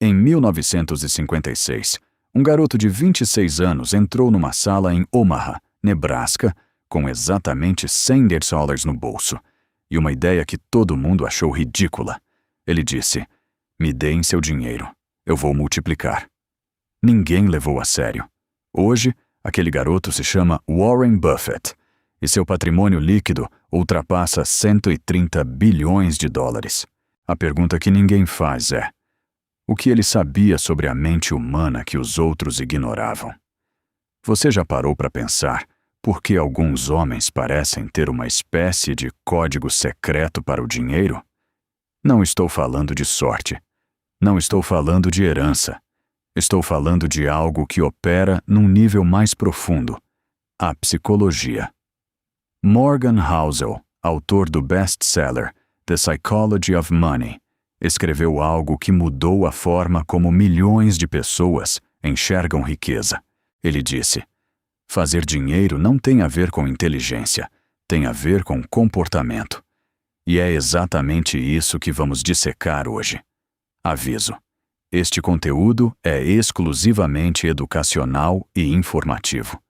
Em 1956, um garoto de 26 anos entrou numa sala em Omaha, Nebraska, com exatamente $100 no bolso, e uma ideia que todo mundo achou ridícula. Ele disse: "Me deem seu dinheiro, eu vou multiplicar." Ninguém levou a sério. Hoje, aquele garoto se chama Warren Buffett, e seu patrimônio líquido ultrapassa $130 bilhões. A pergunta que ninguém faz é: o que ele sabia sobre a mente humana que os outros ignoravam? Você já parou para pensar por que alguns homens parecem ter uma espécie de código secreto para o dinheiro? Não estou falando de sorte. Não estou falando de herança. Estou falando de algo que opera num nível mais profundo: a psicologia. Morgan Housel, autor do best-seller The Psychology of Money, escreveu algo que mudou a forma como milhões de pessoas enxergam riqueza. Ele disse: "Fazer dinheiro não tem a ver com inteligência, tem a ver com comportamento." E é exatamente isso que vamos dissecar hoje. Aviso: este conteúdo é exclusivamente educacional e informativo.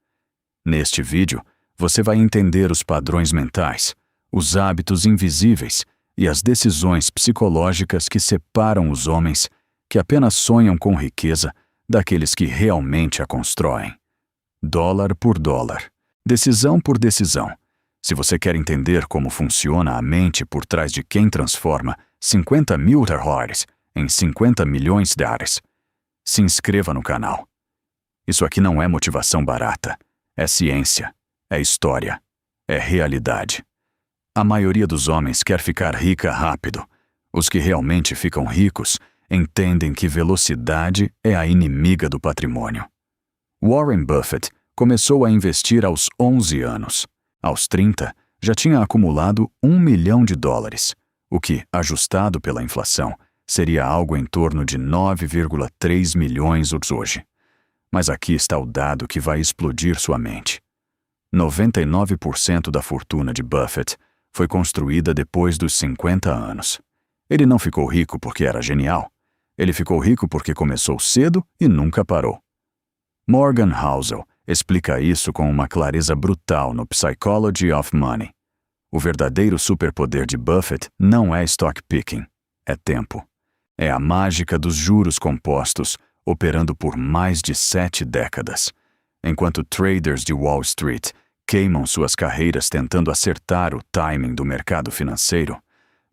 Neste vídeo, você vai entender os padrões mentais, os hábitos invisíveis e as decisões psicológicas que separam os homens que apenas sonham com riqueza daqueles que realmente a constroem. Dólar por dólar, decisão por decisão. Se você quer entender como funciona a mente por trás de quem transforma $50 mil em $50 milhões, se inscreva no canal. Isso aqui não é motivação barata, é ciência, é história, é realidade. A maioria dos homens quer ficar rica rápido. Os que realmente ficam ricos entendem que velocidade é a inimiga do patrimônio. Warren Buffett começou a investir aos 11 anos. Aos 30, já tinha acumulado $1 milhão, o que, ajustado pela inflação, seria algo em torno de 9,3 milhões hoje. Mas aqui está o dado que vai explodir sua mente. 99% da fortuna de Buffett foi construída depois dos 50 anos. Ele não ficou rico porque era genial. Ele ficou rico porque começou cedo e nunca parou. Morgan Housel explica isso com uma clareza brutal no Psychology of Money. O verdadeiro superpoder de Buffett não é stock picking, é tempo. É a mágica dos juros compostos, operando por mais de 7 décadas. Enquanto traders de Wall Street queimam suas carreiras tentando acertar o timing do mercado financeiro,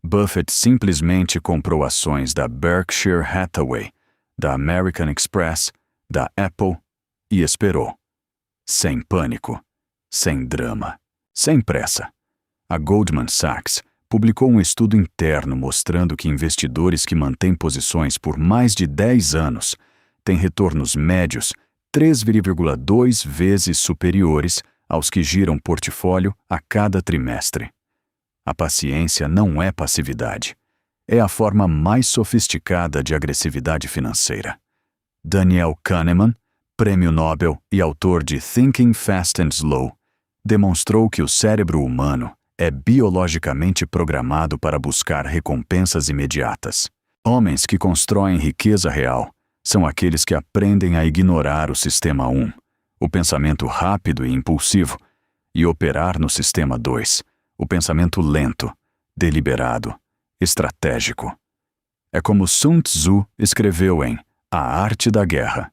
Buffett simplesmente comprou ações da Berkshire Hathaway, da American Express, da Apple e esperou. Sem pânico, sem drama, sem pressa. A Goldman Sachs publicou um estudo interno mostrando que investidores que mantêm posições por mais de 10 anos têm retornos médios 3,2 vezes superiores aos que giram portfólio a cada trimestre. A paciência não é passividade. É a forma mais sofisticada de agressividade financeira. Daniel Kahneman, prêmio Nobel e autor de Thinking Fast and Slow, demonstrou que o cérebro humano é biologicamente programado para buscar recompensas imediatas. Homens que constroem riqueza real são aqueles que aprendem a ignorar o sistema 1, o pensamento rápido e impulsivo, e operar no sistema 2, o pensamento lento, deliberado, estratégico. É como Sun Tzu escreveu em A Arte da Guerra: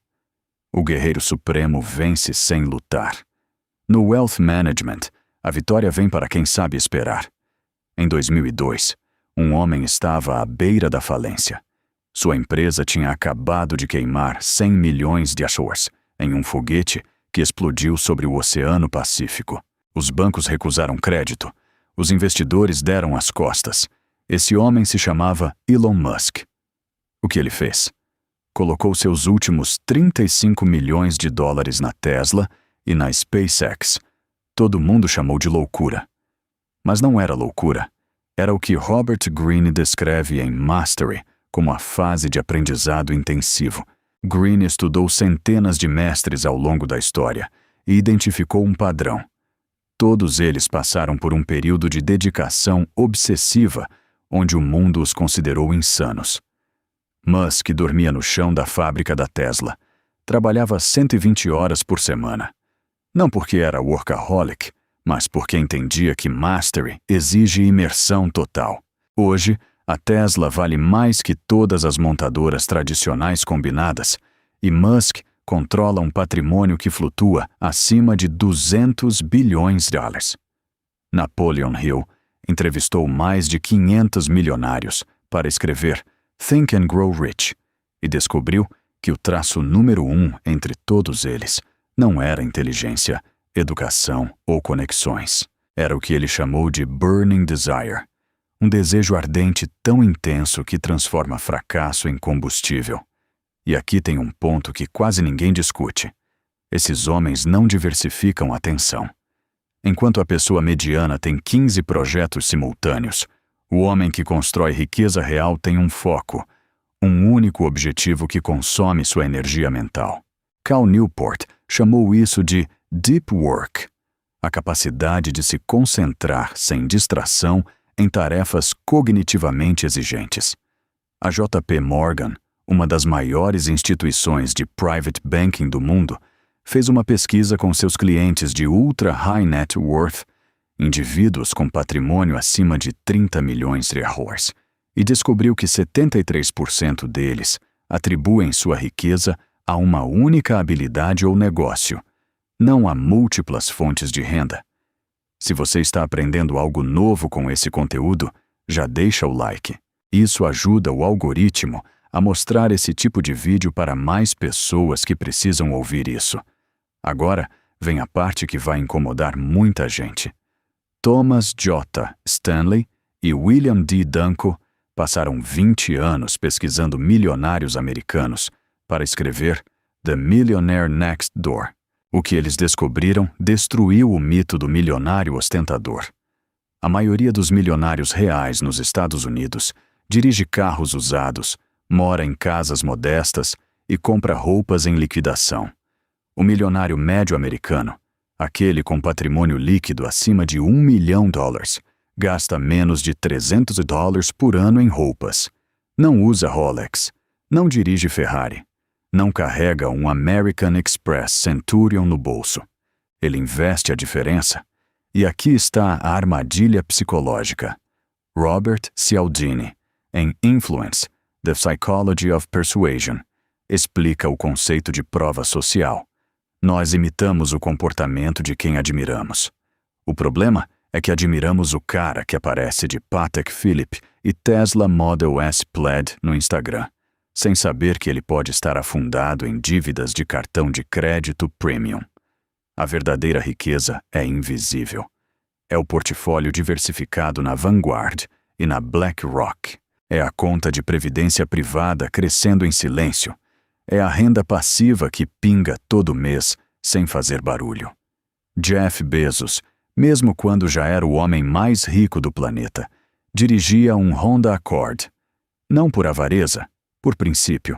o guerreiro supremo vence sem lutar. No Wealth Management, a vitória vem para quem sabe esperar. Em 2002, um homem estava à beira da falência. Sua empresa tinha acabado de queimar $100 milhões em um foguete que explodiu sobre o Oceano Pacífico. Os bancos recusaram crédito. Os investidores deram as costas. Esse homem se chamava Elon Musk. O que ele fez? Colocou seus últimos $35 milhões na Tesla e na SpaceX. Todo mundo chamou de loucura. Mas não era loucura. Era o que Robert Greene descreve em Mastery como a fase de aprendizado intensivo. Greene estudou centenas de mestres ao longo da história e identificou um padrão. Todos eles passaram por um período de dedicação obsessiva, onde o mundo os considerou insanos. Musk dormia no chão da fábrica da Tesla. Trabalhava 120 horas por semana. Não porque era workaholic, mas porque entendia que mastery exige imersão total. Hoje, a Tesla vale mais que todas as montadoras tradicionais combinadas, e Musk controla um patrimônio que flutua acima de 200 bilhões de dólares. Napoleon Hill entrevistou mais de 500 milionários para escrever Think and Grow Rich e descobriu que o traço número 1 entre todos eles não era inteligência, educação ou conexões. Era o que ele chamou de burning desire, um desejo ardente tão intenso que transforma fracasso em combustível. E aqui tem um ponto que quase ninguém discute. Esses homens não diversificam a atenção. Enquanto a pessoa mediana tem 15 projetos simultâneos, o homem que constrói riqueza real tem um foco, um único objetivo que consome sua energia mental. Cal Newport chamou isso de deep work, a capacidade de se concentrar sem distração em tarefas cognitivamente exigentes. A JP Morgan, uma das maiores instituições de private banking do mundo, fez uma pesquisa com seus clientes de ultra high net worth, indivíduos com patrimônio acima de 30 milhões de dólares, e descobriu que 73% deles atribuem sua riqueza a uma única habilidade ou negócio, não a múltiplas fontes de renda. Se você está aprendendo algo novo com esse conteúdo, já deixa o like. Isso ajuda o algoritmo a mostrar esse tipo de vídeo para mais pessoas que precisam ouvir isso. Agora, vem a parte que vai incomodar muita gente. Thomas J. Stanley e William D. Danko passaram 20 anos pesquisando milionários americanos para escrever The Millionaire Next Door. O que eles descobriram destruiu o mito do milionário ostentador. A maioria dos milionários reais nos Estados Unidos dirige carros usados, mora em casas modestas e compra roupas em liquidação. O milionário médio americano, aquele com patrimônio líquido acima de $1 milhão, gasta menos de $300 por ano em roupas. Não usa Rolex, não dirige Ferrari, não carrega um American Express Centurion no bolso. Ele investe a diferença. E aqui está a armadilha psicológica. Robert Cialdini, em Influence, The Psychology of Persuasion, explica o conceito de prova social. Nós imitamos o comportamento de quem admiramos. O problema é que admiramos o cara que aparece de Patek Philippe e Tesla Model S Plaid no Instagram, sem saber que ele pode estar afundado em dívidas de cartão de crédito premium. A verdadeira riqueza é invisível. É o portfólio diversificado na Vanguard e na BlackRock. É a conta de previdência privada crescendo em silêncio. É a renda passiva que pinga todo mês sem fazer barulho. Jeff Bezos, mesmo quando já era o homem mais rico do planeta, dirigia um Honda Accord. Não por avareza, por princípio.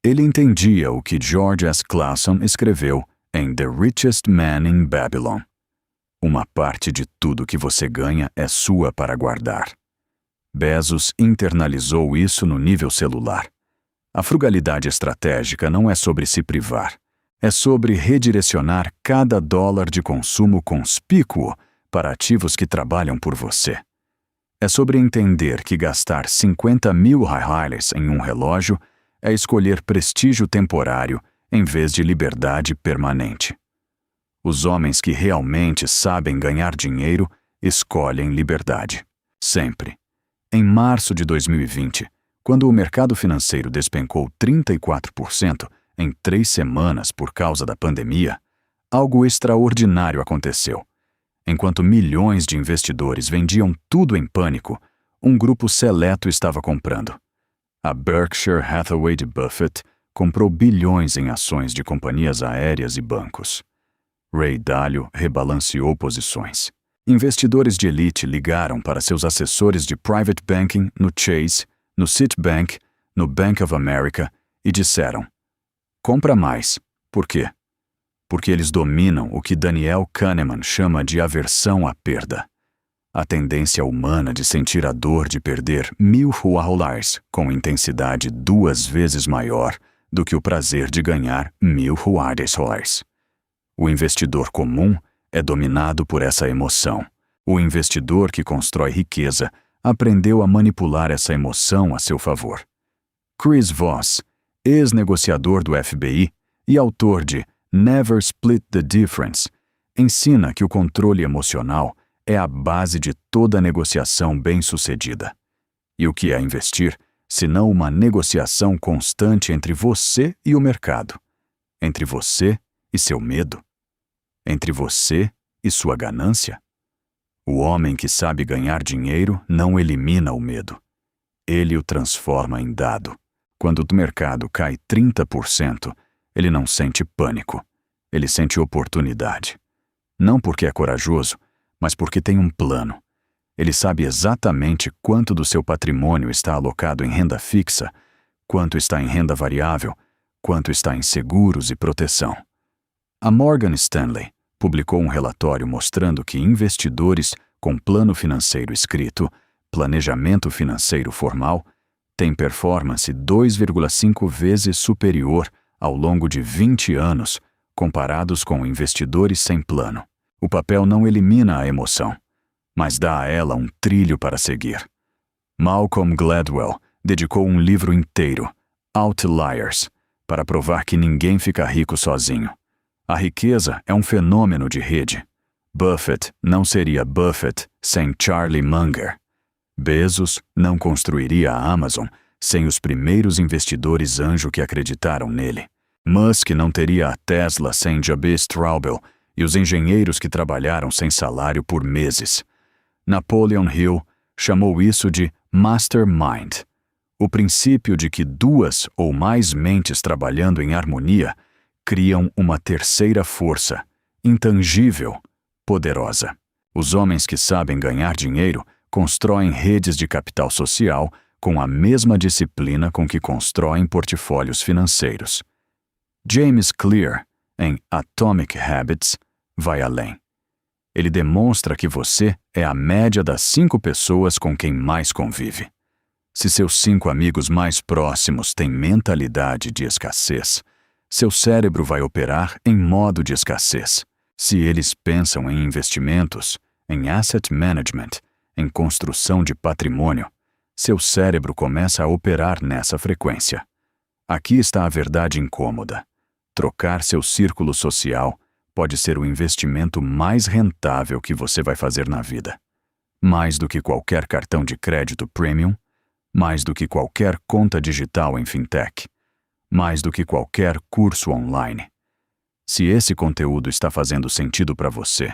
Ele entendia o que George S. Clason escreveu em The Richest Man in Babylon. Uma parte de tudo que você ganha é sua para guardar. Bezos internalizou isso no nível celular. A frugalidade estratégica não é sobre se privar. É sobre redirecionar cada dólar de consumo conspícuo para ativos que trabalham por você. É sobre entender que gastar $50 mil em um relógio é escolher prestígio temporário em vez de liberdade permanente. Os homens que realmente sabem ganhar dinheiro escolhem liberdade. Sempre. Em março de 2020, quando o mercado financeiro despencou 34% em 3 semanas por causa da pandemia, algo extraordinário aconteceu. Enquanto milhões de investidores vendiam tudo em pânico, um grupo seleto estava comprando. A Berkshire Hathaway de Buffett comprou bilhões em ações de companhias aéreas e bancos. Ray Dalio rebalanceou posições. Investidores de elite ligaram para seus assessores de private banking no Chase, no Citibank, no Bank of America e disseram: compra mais. Por quê? Porque eles dominam o que Daniel Kahneman chama de aversão à perda. a tendência humana de sentir a dor de perder $1.000 com intensidade 2 vezes maior do que o prazer de ganhar $1.000. O investidor comum é dominado por essa emoção. O investidor que constrói riqueza aprendeu a manipular essa emoção a seu favor. Chris Voss, ex-negociador do FBI e autor de Never Split the Difference, ensina que o controle emocional é a base de toda negociação bem-sucedida. E o que é investir, senão uma negociação constante entre você e o mercado, entre você e seu medo, entre você e sua ganância? O homem que sabe ganhar dinheiro não elimina o medo. Ele o transforma em dado. Quando o mercado cai 30%, ele não sente pânico. Ele sente oportunidade. Não porque é corajoso, mas porque tem um plano. Ele sabe exatamente quanto do seu patrimônio está alocado em renda fixa, quanto está em renda variável, quanto está em seguros e proteção. A Morgan Stanley publicou um relatório mostrando que investidores com plano financeiro escrito, planejamento financeiro formal, têm performance 2,5 vezes superior ao longo de 20 anos comparados com investidores sem plano. O papel não elimina a emoção, mas dá a ela um trilho para seguir. Malcolm Gladwell dedicou um livro inteiro, Outliers, para provar que ninguém fica rico sozinho. A riqueza é um fenômeno de rede. Buffett não seria Buffett sem Charlie Munger. Bezos não construiria a Amazon sem os primeiros investidores anjo que acreditaram nele. Musk não teria a Tesla sem J.B. Straubel e os engenheiros que trabalharam sem salário por meses. Napoleon Hill chamou isso de mastermind, o princípio de que 2 ou mais mentes trabalhando em harmonia criam uma terceira força, intangível, poderosa. Os homens que sabem ganhar dinheiro constroem redes de capital social com a mesma disciplina com que constroem portfólios financeiros. James Clear, em Atomic Habits, vai além. Ele demonstra que você é a média das 5 pessoas com quem mais convive. Se seus 5 amigos mais próximos têm mentalidade de escassez, seu cérebro vai operar em modo de escassez. Se eles pensam em investimentos, em asset management, em construção de patrimônio, seu cérebro começa a operar nessa frequência. Aqui está a verdade incômoda. Trocar seu círculo social pode ser o investimento mais rentável que você vai fazer na vida. Mais do que qualquer cartão de crédito premium, mais do que qualquer conta digital em fintech, mais do que qualquer curso online. Se esse conteúdo está fazendo sentido para você,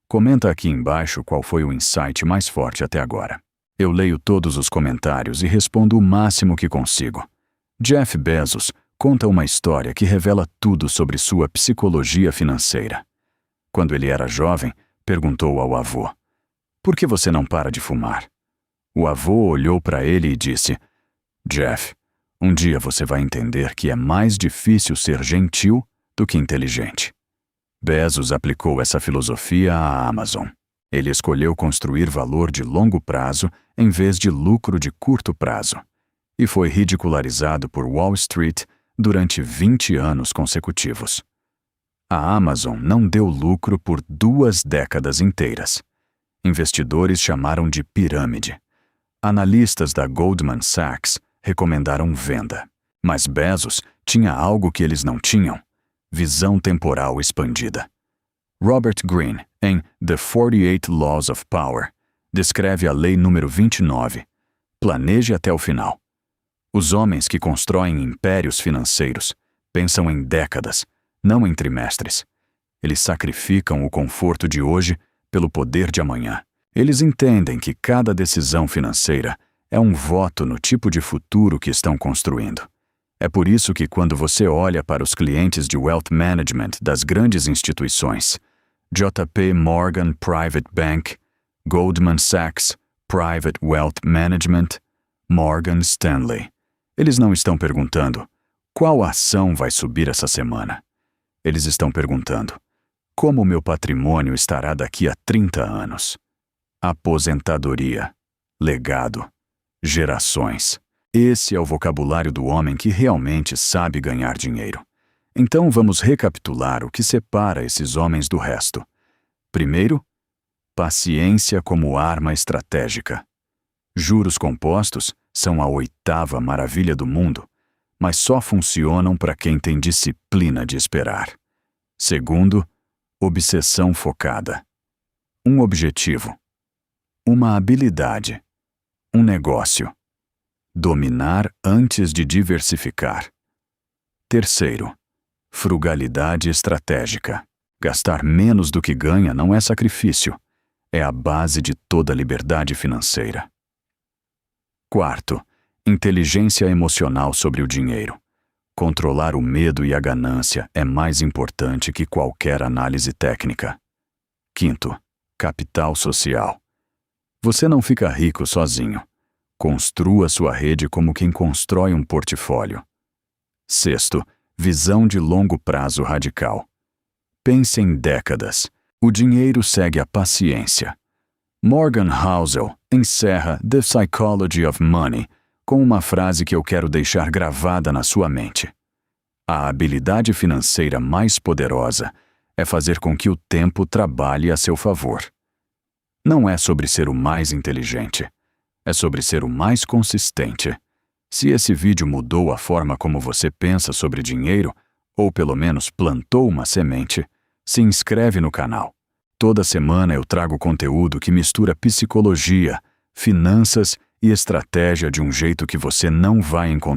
comenta aqui embaixo qual foi o insight mais forte até agora. Eu leio todos os comentários e respondo o máximo que consigo. Jeff Bezos conta uma história que revela tudo sobre sua psicologia financeira. Quando ele era jovem, perguntou ao avô: "Por que você não para de fumar?" O avô olhou para ele e disse: "Jeff, um dia você vai entender que é mais difícil ser gentil do que inteligente." Bezos aplicou essa filosofia à Amazon. Ele escolheu construir valor de longo prazo em vez de lucro de curto prazo, e foi ridicularizado por Wall Street durante 20 anos consecutivos. A Amazon não deu lucro por 2 décadas inteiras. Investidores chamaram de pirâmide. Analistas da Goldman Sachs recomendaram venda. Mas Bezos tinha algo que eles não tinham: visão temporal expandida. Robert Greene, em The 48 Laws of Power, descreve a lei número 29. Planeje até o final. Os homens que constroem impérios financeiros pensam em décadas, não em trimestres. Eles sacrificam o conforto de hoje pelo poder de amanhã. Eles entendem que cada decisão financeira é um voto no tipo de futuro que estão construindo. É por isso que quando você olha para os clientes de wealth management das grandes instituições, JP Morgan Private Bank, Goldman Sachs Private Wealth Management, Morgan Stanley, eles não estão perguntando: qual ação vai subir essa semana? Eles estão perguntando: como meu patrimônio estará daqui a 30 anos? aposentadoria, legado, gerações. Esse é o vocabulário do homem que realmente sabe ganhar dinheiro. Então vamos recapitular o que separa esses homens do resto. Primeiro, paciência como arma estratégica. Juros compostos são a 8ª maravilha do mundo, mas só funcionam para quem tem disciplina de esperar. Segundo, obsessão focada. Um objetivo, uma habilidade, um negócio. Dominar antes de diversificar. Terceiro, frugalidade estratégica. Gastar menos do que ganha não é sacrifício, é a base de toda liberdade financeira. Quarto, inteligência emocional sobre o dinheiro. Controlar o medo e a ganância é mais importante que qualquer análise técnica. Quinto, capital social. Você não fica rico sozinho. Construa sua rede como quem constrói um portfólio. Sexto, visão de longo prazo radical. Pense em décadas. O dinheiro segue a paciência. Morgan Housel encerra The Psychology of Money com uma frase que eu quero deixar gravada na sua mente. A habilidade financeira mais poderosa é fazer com que o tempo trabalhe a seu favor. Não é sobre ser o mais inteligente. É sobre ser o mais consistente. Se esse vídeo mudou a forma como você pensa sobre dinheiro, ou pelo menos plantou uma semente, se inscreve no canal. Toda semana eu trago conteúdo que mistura psicologia, finanças e estratégia de um jeito que você não vai encontrar